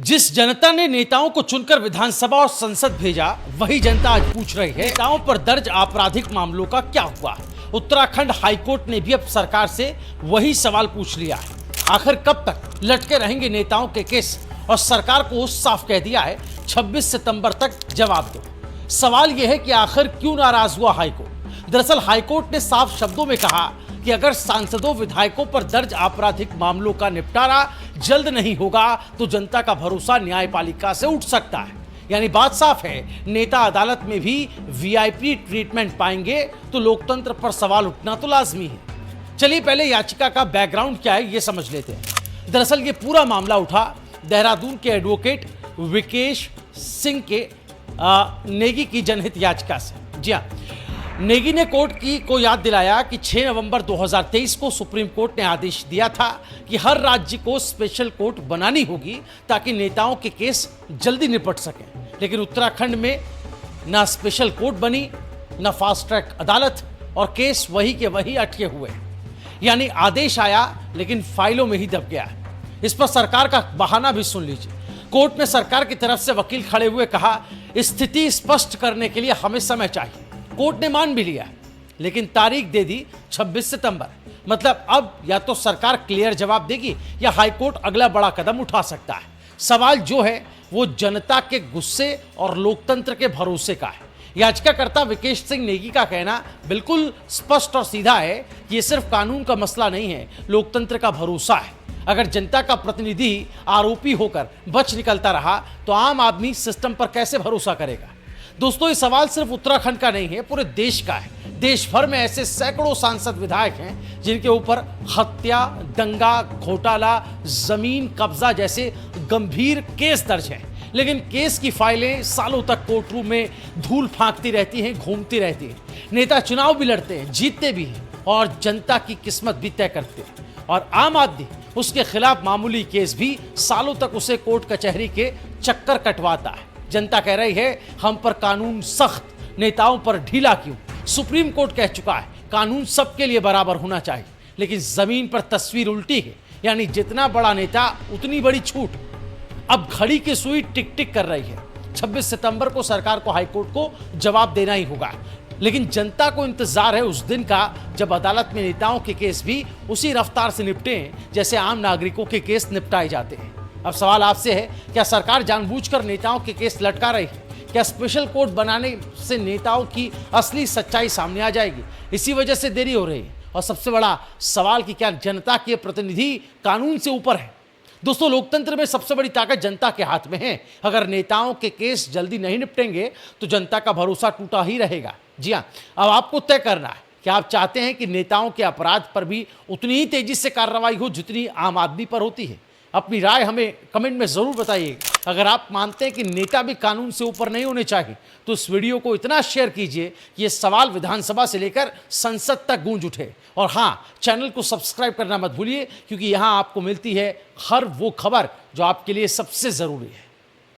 जिस जनता ने नेताओं को चुनकर विधानसभा और संसद भेजा, वही जनता आज पूछ रही है नेताओं पर दर्ज आपराधिक मामलों का क्या हुआ। उत्तराखंड हाईकोर्ट ने भी अब सरकार से वही सवाल पूछ लिया है। आखिर कब तक लटके रहेंगे नेताओं के केस, और सरकार को साफ कह दिया है 26 सितंबर तक जवाब दो। सवाल यह है कि आखिर क्यों नाराज हुआ हाईकोर्ट। दरअसल हाईकोर्ट ने साफ शब्दों में कहा कि अगर सांसदों विधायकों पर दर्ज आपराधिक मामलों का निपटारा जल्द नहीं होगा तो जनता का भरोसा न्यायपालिका से उठ सकता है। यानी बात साफ है, नेता अदालत में भी वीआईपी ट्रीटमेंट पाएंगे तो लोकतंत्र पर सवाल उठना तो लाजमी है। चलिए पहले याचिका का बैकग्राउंड क्या है ये समझ लेते हैं। दरअसल ये पूरा मामला उठा देहरादून के एडवोकेट विकेश सिंह के नेगी की जनहित याचिका से। जी हाँ, नेगी ने कोर्ट को याद दिलाया कि 6 नवंबर 2023 को सुप्रीम कोर्ट ने आदेश दिया था कि हर राज्य को स्पेशल कोर्ट बनानी होगी ताकि नेताओं के केस जल्दी निपट सकें। लेकिन उत्तराखंड में ना स्पेशल कोर्ट बनी, ना फास्ट ट्रैक अदालत, और केस वही के वही अटके हुए। यानी आदेश आया लेकिन फाइलों में ही दब गया है। इस पर सरकार का बहाना भी सुन लीजिए। कोर्ट में सरकार की तरफ से वकील खड़े हुए कहा, स्थिति स्पष्ट करने के लिए हमें समय चाहिए। कोर्ट ने मान भी लिया, लेकिन तारीख दे दी 26 सितंबर। मतलब अब या तो सरकार क्लियर जवाब देगी या हाईकोर्ट अगला बड़ा कदम उठा सकता है। सवाल जो है वो जनता के गुस्से और लोकतंत्र के भरोसे का है। याचिकाकर्ता विकेश सिंह नेगी का कहना बिल्कुल स्पष्ट और सीधा है कि ये सिर्फ कानून का मसला नहीं है, लोकतंत्र का भरोसा है। अगर जनता का प्रतिनिधि आरोपी होकर बच निकलता रहा तो आम आदमी सिस्टम पर कैसे भरोसा करेगा। दोस्तों, ये सवाल सिर्फ उत्तराखंड का नहीं है, पूरे देश का है। देश भर में ऐसे सैकड़ों सांसद विधायक हैं जिनके ऊपर हत्या, दंगा, घोटाला, जमीन कब्जा जैसे गंभीर केस दर्ज हैं। लेकिन केस की फाइलें सालों तक कोर्ट रूम में धूल फांकती रहती हैं, घूमती रहती हैं। नेता चुनाव भी लड़ते हैं, जीतते भी हैं और जनता की किस्मत भी तय करते हैं। और आम आदमी उसके खिलाफ मामूली केस भी सालों तक उसे कोर्ट कचहरी के चक्कर कटवाता है। जनता कह रही है, हम पर कानून सख्त, नेताओं पर ढीला क्यों। सुप्रीम कोर्ट कह चुका है कानून सबके लिए बराबर होना चाहिए, लेकिन जमीन पर तस्वीर उल्टी है। यानी जितना बड़ा नेता उतनी बड़ी छूट। अब घड़ी की सुई टिक टिक कर रही है। 26 सितंबर को सरकार को हाईकोर्ट को जवाब देना ही होगा, लेकिन जनता को इंतजार है उस दिन का जब अदालत में नेताओं के केस भी उसी रफ्तार से निपटे जैसे आम नागरिकों के केस निपटाए जाते हैं। अब सवाल आपसे है, क्या सरकार जानबूझकर नेताओं के केस लटका रही है? क्या स्पेशल कोर्ट बनाने से नेताओं की असली सच्चाई सामने आ जाएगी? इसी वजह से देरी हो रही है। और सबसे बड़ा सवाल कि क्या जनता के प्रतिनिधि कानून से ऊपर है? दोस्तों, लोकतंत्र में सबसे बड़ी ताकत जनता के हाथ में है। अगर नेताओं के केस जल्दी नहीं निपटेंगे तो जनता का भरोसा टूटा ही रहेगा। जी हाँ, अब आपको तय करना है कि आप चाहते हैं कि नेताओं के अपराध पर भी उतनी ही तेजी से कार्रवाई हो जितनी आम आदमी पर होती है। अपनी राय हमें कमेंट में ज़रूर बताइए। अगर आप मानते हैं कि नेता भी कानून से ऊपर नहीं होने चाहिए तो इस वीडियो को इतना शेयर कीजिए कि ये सवाल विधानसभा से लेकर संसद तक गूंज उठे। और हाँ, चैनल को सब्सक्राइब करना मत भूलिए, क्योंकि यहाँ आपको मिलती है हर वो खबर जो आपके लिए सबसे ज़रूरी है।